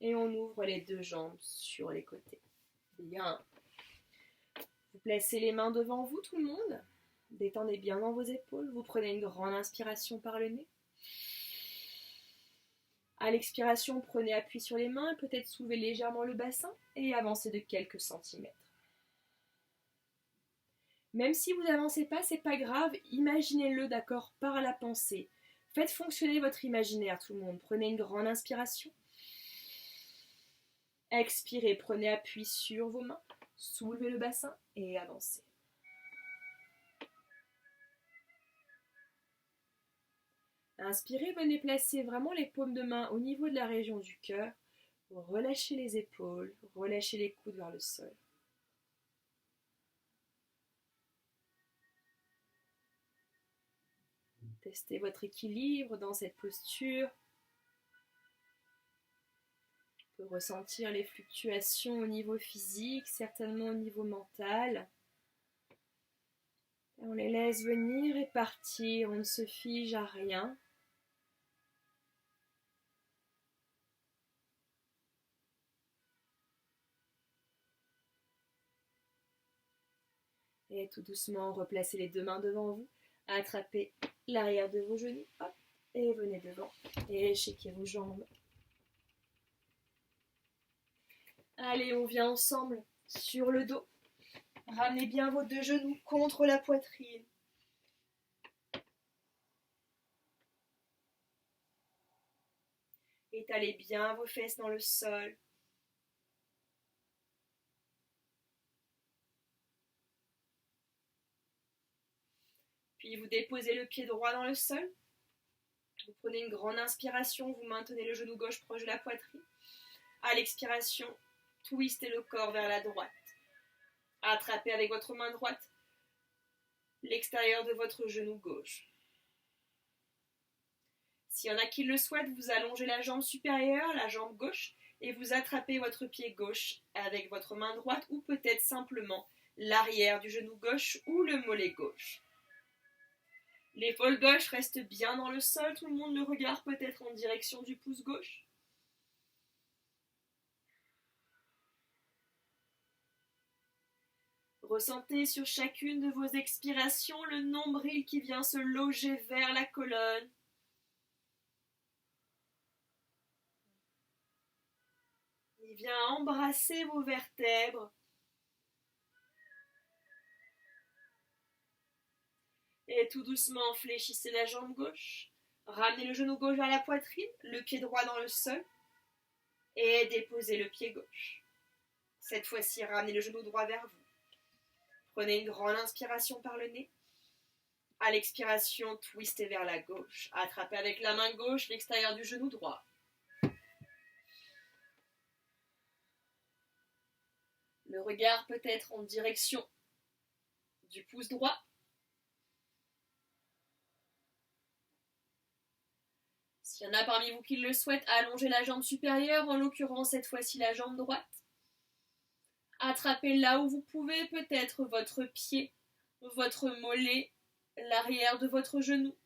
Et on ouvre les deux jambes sur les côtés. Bien. Vous placez les mains devant vous, tout le monde. Détendez bien dans vos épaules. Vous prenez une grande inspiration par le nez. À l'expiration, prenez appui sur les mains, peut-être soulevez légèrement le bassin et avancez de quelques centimètres. Même si vous n'avancez pas, c'est pas grave, imaginez-le, d'accord, par la pensée. Faites fonctionner votre imaginaire, tout le monde. Prenez une grande inspiration. Expirez, prenez appui sur vos mains, soulevez le bassin et avancez. Inspirez, venez placer vraiment les paumes de main au niveau de la région du cœur. Relâchez les épaules, relâchez les coudes vers le sol. Testez votre équilibre dans cette posture. On peut ressentir les fluctuations au niveau physique, certainement au niveau mental. On les laisse venir et partir, on ne se fige à rien. Et tout doucement, replacez les deux mains devant vous, attrapez l'arrière de vos genoux, hop, et venez devant, et échiquez vos jambes. Allez, on vient ensemble sur le dos. Ramenez bien vos deux genoux contre la poitrine. Étalez bien vos fesses dans le sol. Puis vous déposez le pied droit dans le sol. Vous prenez une grande inspiration, vous maintenez le genou gauche proche de la poitrine. À l'expiration, twistez le corps vers la droite. Attrapez avec votre main droite l'extérieur de votre genou gauche. S'il y en a qui le souhaitent, vous allongez la jambe supérieure, la jambe gauche, et vous attrapez votre pied gauche avec votre main droite ou peut-être simplement l'arrière du genou gauche ou le mollet gauche. L'épaule gauche reste bien dans le sol, tout le monde le regarde peut-être en direction du pouce gauche. Ressentez sur chacune de vos expirations le nombril qui vient se loger vers la colonne. Il vient embrasser vos vertèbres. Et tout doucement, fléchissez la jambe gauche. Ramenez le genou gauche vers la poitrine, le pied droit dans le sol. Et déposez le pied gauche. Cette fois-ci, ramenez le genou droit vers vous. Prenez une grande inspiration par le nez. À l'expiration, twistez vers la gauche. Attrapez avec la main gauche l'extérieur du genou droit. Le regard peut être en direction du pouce droit. S'il y en a parmi vous qui le souhaitent, allongez la jambe supérieure, en l'occurrence cette fois-ci la jambe droite. Attrapez là où vous pouvez, peut-être votre pied, votre mollet, l'arrière de votre genou.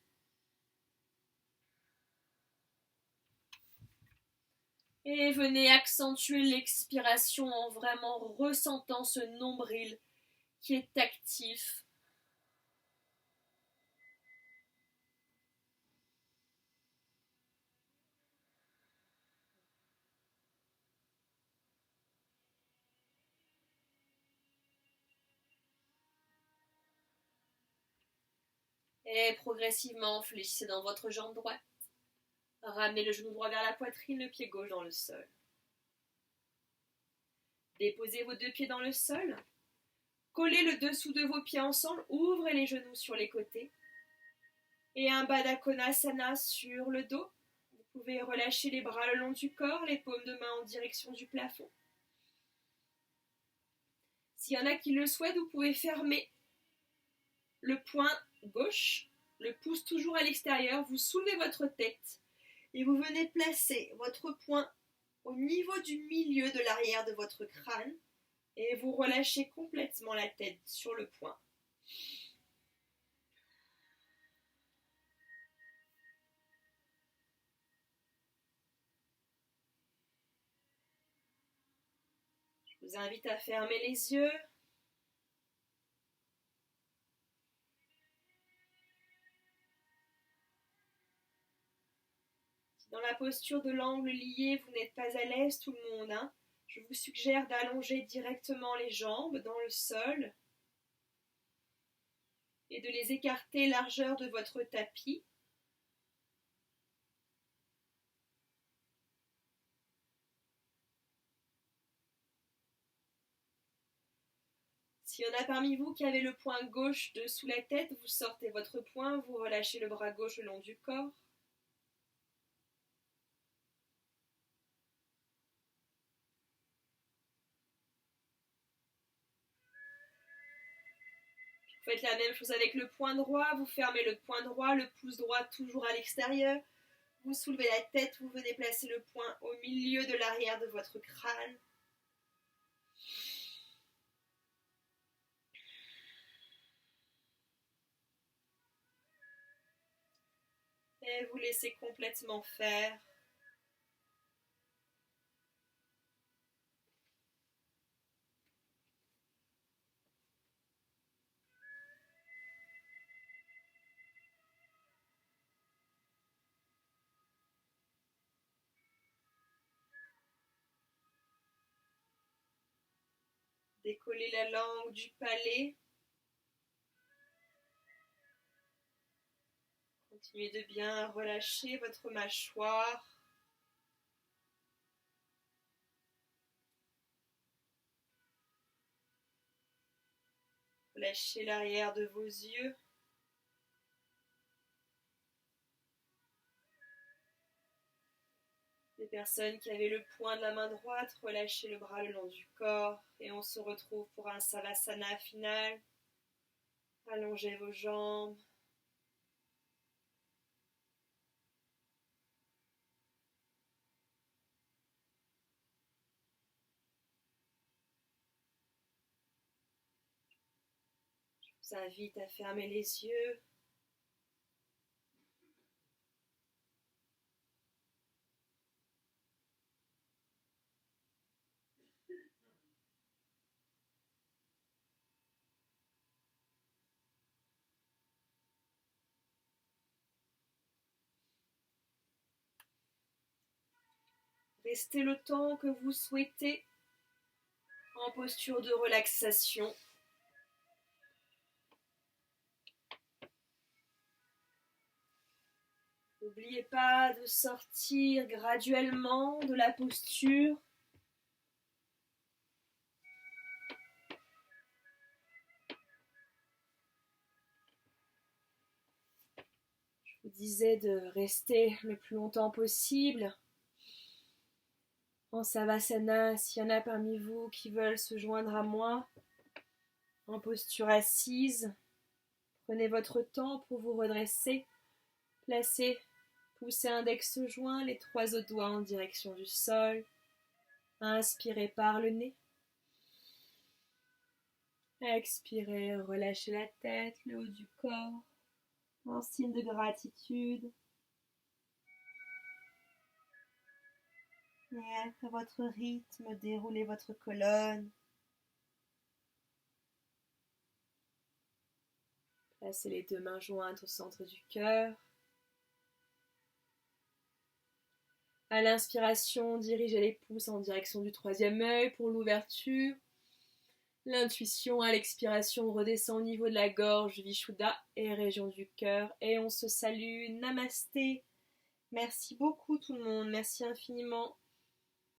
Et venez accentuer l'expiration en vraiment ressentant ce nombril qui est actif. Et progressivement, fléchissez dans votre jambe droite. Ramenez le genou droit vers la poitrine, le pied gauche dans le sol. Déposez vos deux pieds dans le sol. Collez le dessous de vos pieds ensemble. Ouvrez les genoux sur les côtés. Et un Baddha Konasana sur le dos. Vous pouvez relâcher les bras le long du corps, les paumes de main en direction du plafond. S'il y en a qui le souhaitent, vous pouvez fermer le poing gauche, le pouce toujours à l'extérieur, vous soulevez votre tête et vous venez placer votre poing au niveau du milieu de l'arrière de votre crâne et vous relâchez complètement la tête sur le poing. Je vous invite à fermer les yeux. Dans la posture de l'angle lié, vous n'êtes pas à l'aise, tout le monde, hein. Je vous suggère d'allonger directement les jambes dans le sol et de les écarter largeur de votre tapis. S'il y en a parmi vous qui avez le poing gauche dessous la tête, vous sortez votre poing, vous relâchez le bras gauche le long du corps. Vous faites la même chose avec le poing droit, vous fermez le poing droit, le pouce droit toujours à l'extérieur. Vous soulevez la tête, vous venez placer le poing au milieu de l'arrière de votre crâne. Et vous laissez complètement faire. Décollez la langue du palais. Continuez de bien relâcher votre mâchoire. Relâchez l'arrière de vos yeux. Les personnes qui avaient le poing de la main droite, relâchez le bras le long du corps et on se retrouve pour un Savasana final. Allongez vos jambes. vous invite à fermer les yeux. Restez le temps que vous souhaitez en posture de relaxation. N'oubliez pas de sortir graduellement de la posture. Je vous disais de rester le plus longtemps possible en Savasana. S'il y en a parmi vous qui veulent se joindre à moi en posture assise, prenez votre temps pour vous redresser. Placez poussez index joint, les 3 autres doigts en direction du sol. Inspirez par le nez. Expirez, relâchez la tête, le haut du corps, en signe de gratitude. Et à votre rythme, déroulez votre colonne. Placez les 2 mains jointes au centre du cœur. À l'inspiration, dirigez les pouces en direction du 3e œil pour l'ouverture. L'intuition, à l'expiration, redescend au niveau de la gorge, Vishuddha et région du cœur. Et on se salue. Namasté. Merci beaucoup tout le monde. Merci infiniment.